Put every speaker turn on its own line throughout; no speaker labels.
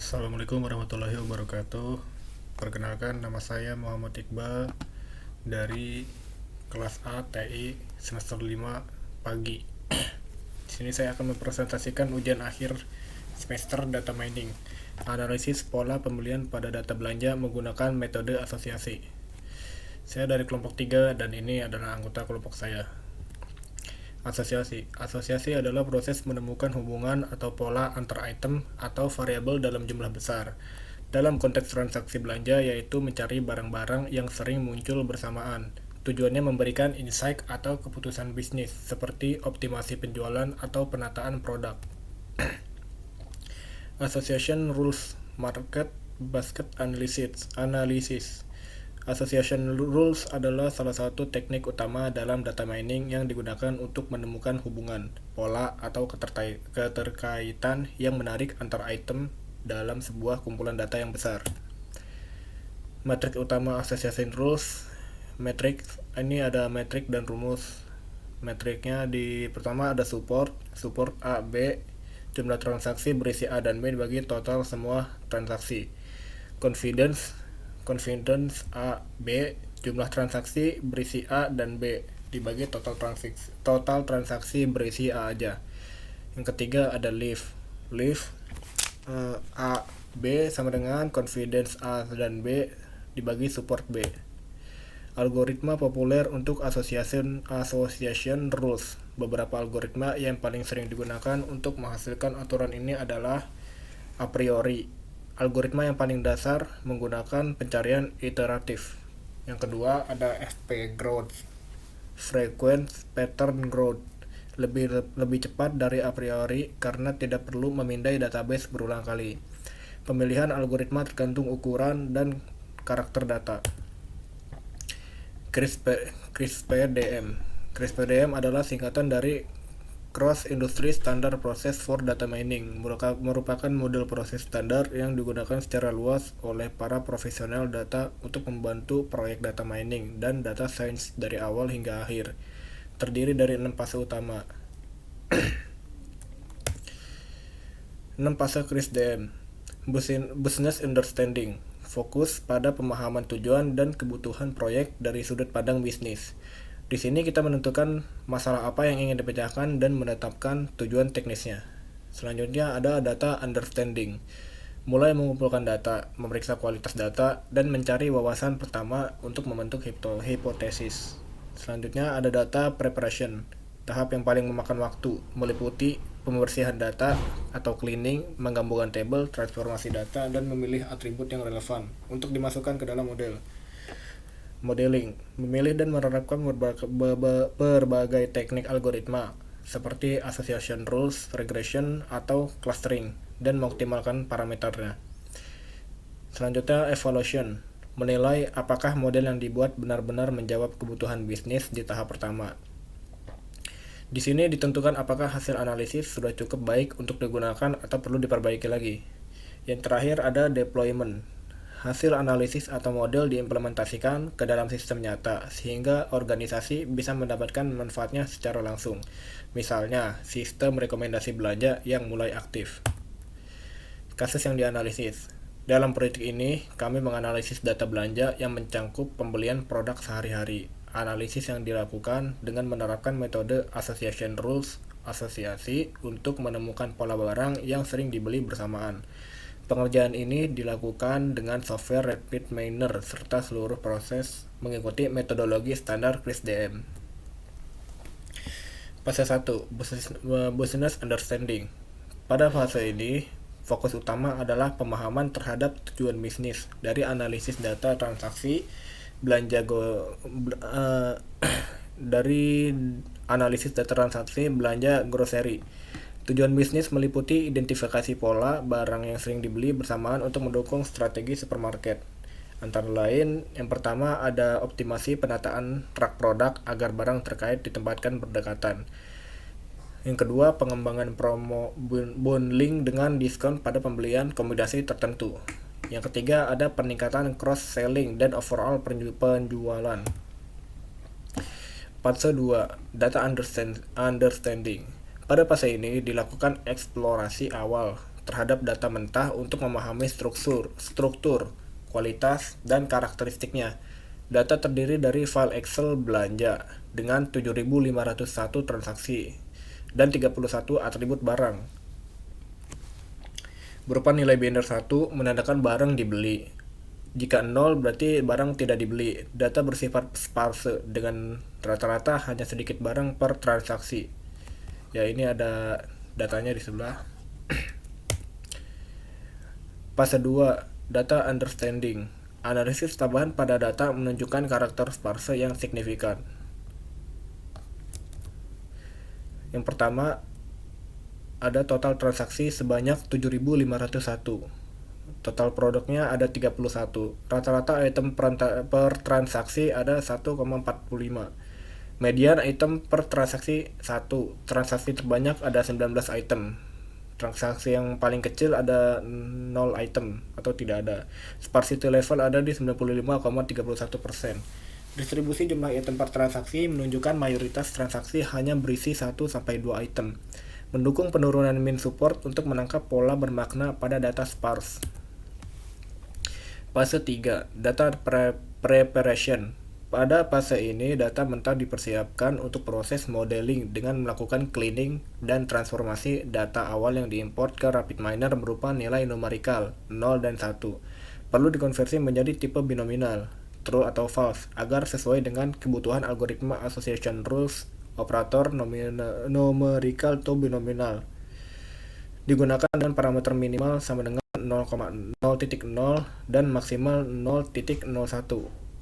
Assalamualaikum warahmatullahi wabarakatuh. Perkenalkan, nama saya Muhammad Iqbal dari kelas A TI semester 5 pagi. Di sini saya akan mempresentasikan ujian akhir semester data mining, analisis pola pembelian pada data belanja menggunakan metode asosiasi. Saya dari kelompok 3 dan ini adalah anggota kelompok saya. Asosiasi adalah proses menemukan hubungan atau pola antar item atau variabel dalam jumlah besar. Dalam konteks transaksi belanja, yaitu mencari barang-barang yang sering muncul bersamaan. Tujuannya memberikan insight atau keputusan bisnis, seperti optimasi penjualan atau penataan produk. Association Rules Market Basket Analysis. Association Rules adalah salah satu teknik utama dalam data mining yang digunakan untuk menemukan hubungan, pola, atau keterkaitan yang menarik antar item dalam sebuah kumpulan data yang besar. Metrik utama Association Rules. Ini ada metrik dan rumus. Metriknya pertama ada support A, B, jumlah transaksi berisi A dan B dibagi total semua transaksi. Confidence A, B, jumlah transaksi berisi A dan B dibagi total transaksi berisi A aja. Yang ketiga ada leaf A, B sama dengan confidence A dan B dibagi support B. Algoritma populer untuk association rules. Beberapa algoritma yang paling sering digunakan untuk menghasilkan aturan ini adalah a priori. Algoritma yang paling dasar menggunakan pencarian iteratif. Yang kedua ada FP growth, frequent pattern growth, lebih cepat dari a priori karena tidak perlu memindai database berulang kali. Pemilihan algoritma tergantung ukuran dan karakter data. CRISPR-DM adalah singkatan dari Cross Industry Standard Process for Data Mining, merupakan model proses standar yang digunakan secara luas oleh para profesional data untuk membantu proyek data mining dan data science dari awal hingga akhir. Terdiri dari 6 fase utama. 6 fase CRISPR-DM. Business Understanding, fokus pada pemahaman tujuan dan kebutuhan proyek dari sudut pandang bisnis. Di sini kita menentukan masalah apa yang ingin dipecahkan dan menetapkan tujuan teknisnya. Selanjutnya ada data understanding, mulai mengumpulkan data, memeriksa kualitas data, dan mencari wawasan pertama untuk membentuk hipotesis. Selanjutnya ada data preparation, tahap yang paling memakan waktu, meliputi pembersihan data atau cleaning, menggabungkan tabel, transformasi data, dan memilih atribut yang relevan untuk dimasukkan ke dalam model. Modeling, memilih dan menerapkan berbagai teknik algoritma seperti association rules, regression, atau clustering dan mengoptimalkan parameternya. Selanjutnya evaluation, menilai apakah model yang dibuat benar-benar menjawab kebutuhan bisnis di tahap pertama. Di sini ditentukan apakah hasil analisis sudah cukup baik untuk digunakan atau perlu diperbaiki lagi. Yang terakhir ada deployment. Hasil analisis atau model diimplementasikan ke dalam sistem nyata sehingga organisasi bisa mendapatkan manfaatnya secara langsung. Misalnya, sistem rekomendasi belanja yang mulai aktif. Kasus yang dianalisis. Dalam proyek ini, kami menganalisis data belanja yang mencangkup pembelian produk sehari-hari. Analisis yang dilakukan dengan menerapkan metode association rules asosiasi untuk menemukan pola barang yang sering dibeli bersamaan. Pengerjaan ini dilakukan dengan software Rapid Miner serta seluruh proses mengikuti metodologi standar CRISPR-DM. Fase 1, Business Understanding. Pada fase ini, fokus utama adalah pemahaman terhadap tujuan bisnis dari analisis data transaksi dari analisis data transaksi belanja grocery. Tujuan bisnis meliputi identifikasi pola barang yang sering dibeli bersamaan untuk mendukung strategi supermarket. Antara lain, yang pertama ada optimasi penataan rak produk agar barang terkait ditempatkan berdekatan. Yang kedua, pengembangan promo bundling dengan diskon pada pembelian kombinasi tertentu. Yang ketiga, ada peningkatan cross-selling dan overall penjualan. Fase 2, Data Understanding. Pada fase ini dilakukan eksplorasi awal terhadap data mentah untuk memahami struktur, kualitas, dan karakteristiknya. Data terdiri dari file Excel belanja dengan 7.501 transaksi dan 31 atribut barang. Berupa nilai binder 1 menandakan barang dibeli. Jika 0 berarti barang tidak dibeli. Data bersifat sparse dengan rata-rata hanya sedikit barang per transaksi. Ya, ini ada datanya di sebelah. Fase 2, data understanding. Analisis tambahan pada data menunjukkan karakter sparse yang signifikan. Yang pertama, ada total transaksi sebanyak 7.501. Total produknya ada 31. Rata-rata item per transaksi ada 1,45. Median item per transaksi 1. Transaksi terbanyak ada 19 item. Transaksi yang paling kecil ada 0 item atau tidak ada. Sparsity level ada di 95,31%. Distribusi jumlah item per transaksi menunjukkan mayoritas transaksi hanya berisi 1-2 item. Mendukung penurunan min support untuk menangkap pola bermakna pada data sparse. Fase 3, data preparation. Pada fase ini, data mentah dipersiapkan untuk proses modeling dengan melakukan cleaning dan transformasi data awal yang diimport ke RapidMiner berupa nilai numerikal 0 dan 1. Perlu dikonversi menjadi tipe binominal, true atau false, agar sesuai dengan kebutuhan algoritma association rules operator numerical to binominal. Digunakan dengan parameter minimal sama dengan 0,0 dan maksimal 0,01.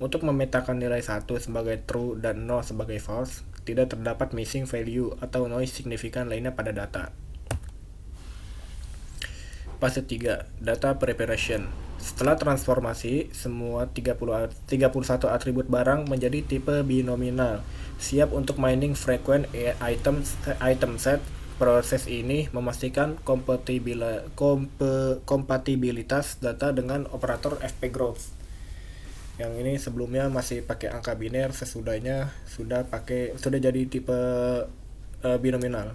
Untuk memetakan nilai 1 sebagai true dan 0 sebagai false, tidak terdapat missing value atau noise signifikan lainnya pada data. Fase 3, data preparation. Setelah transformasi, semua 31 atribut barang menjadi tipe binominal, siap untuk mining frequent item set. Proses ini memastikan kompatibilitas data dengan operator fpgrowth. Yang ini sebelumnya masih pakai angka biner, sesudahnya sudah jadi tipe binominal.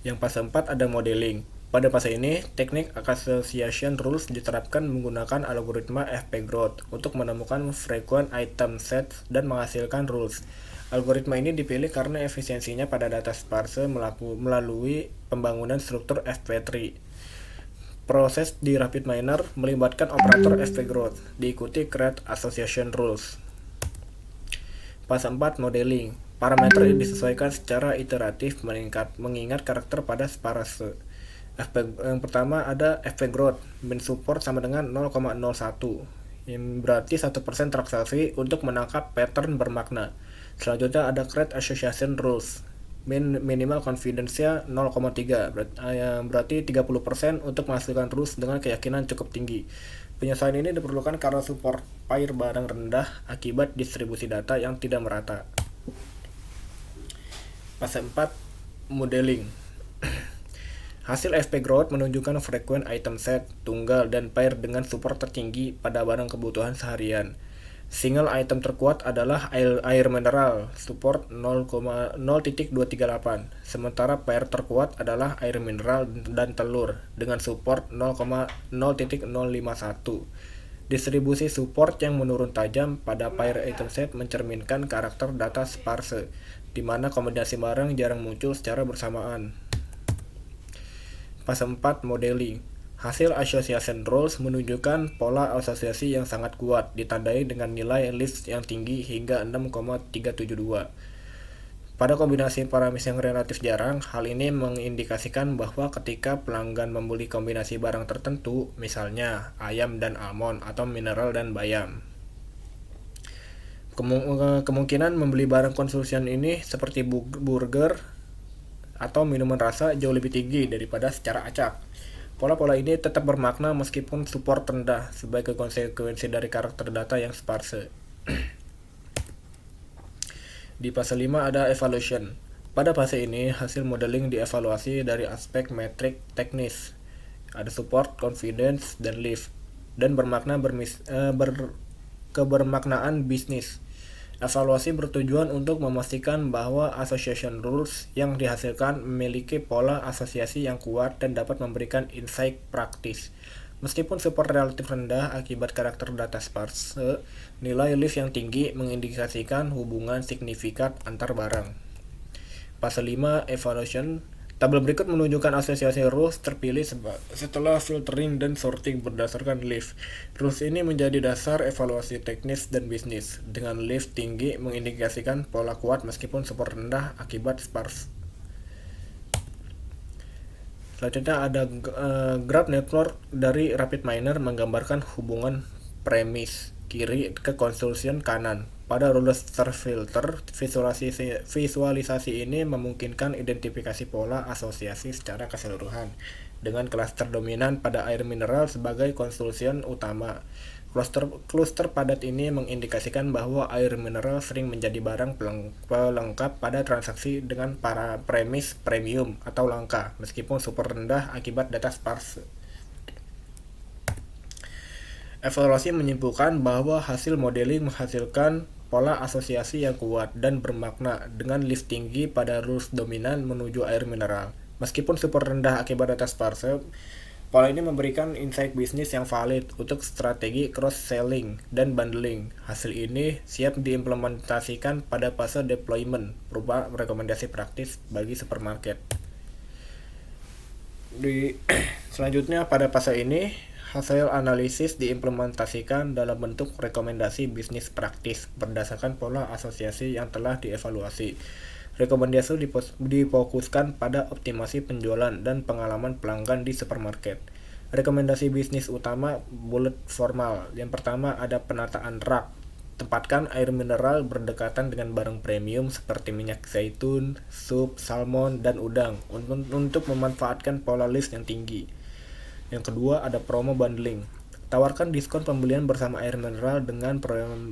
Yang fase 4 ada modeling. Pada fase ini, teknik association rules diterapkan menggunakan algoritma fpgrowth untuk menemukan frequent item sets dan menghasilkan rules. Algoritma ini dipilih karena efisiensinya pada data sparse melalui pembangunan struktur fp-tree. Proses di RapidMiner melibatkan operator fpgrowth, diikuti create association rules. Fase 4 modeling. Parameter ini disesuaikan secara iteratif mengingat karakter pada sparse. Yang pertama ada fpgrowth, min support sama dengan 0,01, yang berarti 1% transaksi untuk menangkap pattern bermakna. Selanjutnya ada create association rules, minimal confidence-nya 0,3, berarti 30% untuk menghasilkan rules dengan keyakinan cukup tinggi. Penyesuaian ini diperlukan karena support pair barang rendah akibat distribusi data yang tidak merata. Fase 4 modeling. Hasil fpgrowth menunjukkan frequent item set, tunggal, dan pair dengan support tertinggi pada barang kebutuhan seharian. Single item terkuat adalah air mineral, support 0,0.238, sementara pair terkuat adalah air mineral dan telur dengan support 0,0.051. Distribusi support yang menurun tajam pada pair item set mencerminkan karakter data sparse, di mana kombinasi barang jarang muncul secara bersamaan. Fase 4 modeling. Hasil association rules menunjukkan pola asosiasi yang sangat kuat, ditandai dengan nilai least yang tinggi hingga 6,372. Pada kombinasi parameter yang relatif jarang, hal ini mengindikasikan bahwa ketika pelanggan membeli kombinasi barang tertentu, misalnya ayam dan almond atau mineral dan bayam, kemungkinan membeli barang konsumsian ini seperti burger atau minuman rasa jauh lebih tinggi daripada secara acak. Pola-pola ini tetap bermakna meskipun support rendah sebagai konsekuensi dari karakter data yang sparse. Di fase 5 ada evaluation. Pada fase ini, hasil modeling dievaluasi dari aspek metrik teknis. Ada support, confidence, dan lift, dan kebermaknaan bisnis. Evaluasi bertujuan untuk memastikan bahwa association rules yang dihasilkan memiliki pola asosiasi yang kuat dan dapat memberikan insight praktis. Meskipun support relatif rendah akibat karakter data sparse, nilai lift yang tinggi mengindikasikan hubungan signifikan antar barang. Fase 5 Evaluation. Tabel berikut menunjukkan asosiasi rules terpilih setelah filtering dan sorting berdasarkan lift. Rules ini menjadi dasar evaluasi teknis dan bisnis, dengan lift tinggi mengindikasikan pola kuat meskipun support rendah akibat sparse. Selanjutnya ada graph network dari RapidMiner menggambarkan hubungan premis kiri ke conclusion kanan. Pada raster filter, visualisasi ini memungkinkan identifikasi pola asosiasi secara keseluruhan, dengan klaster dominan pada air mineral sebagai conclusion utama. Kluster padat ini mengindikasikan bahwa air mineral sering menjadi barang pelengkap pada transaksi dengan para premis premium atau langka, meskipun super rendah akibat data sparse. Evaluasi menyimpulkan bahwa hasil modeling menghasilkan pola asosiasi yang kuat dan bermakna dengan lift tinggi pada rules dominan menuju air mineral. Meskipun super rendah akibat data sparse, pola ini memberikan insight bisnis yang valid untuk strategi cross-selling dan bundling. Hasil ini siap diimplementasikan pada fase deployment berupa rekomendasi praktis bagi supermarket. Selanjutnya pada fase ini, hasil analisis diimplementasikan dalam bentuk rekomendasi bisnis praktis berdasarkan pola asosiasi yang telah dievaluasi. Rekomendasi difokuskan pada optimasi penjualan dan pengalaman pelanggan di supermarket. Rekomendasi bisnis utama bullet formal. Yang pertama ada penataan rak. Tempatkan air mineral berdekatan dengan barang premium seperti minyak zaitun, sup, salmon, dan udang untuk memanfaatkan pola lift yang tinggi. Yang kedua ada promo bundling. Tawarkan diskon pembelian bersama air mineral dengan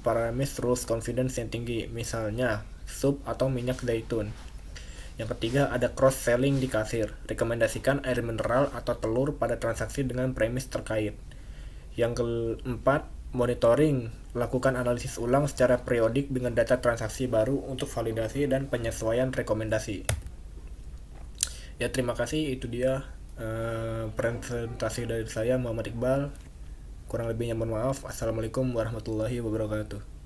premis rules confidence yang tinggi, misalnya sup atau minyak zaitun. Yang ketiga ada cross selling di kasir. Rekomendasikan air mineral atau telur pada transaksi dengan premis terkait. Yang keempat, monitoring. Lakukan analisis ulang secara periodik dengan data transaksi baru untuk validasi dan penyesuaian rekomendasi. Ya, terima kasih, itu dia presentasi dari saya, Muhammad Iqbal. Kurang lebihnya mohon maaf. Assalamualaikum warahmatullahi wabarakatuh.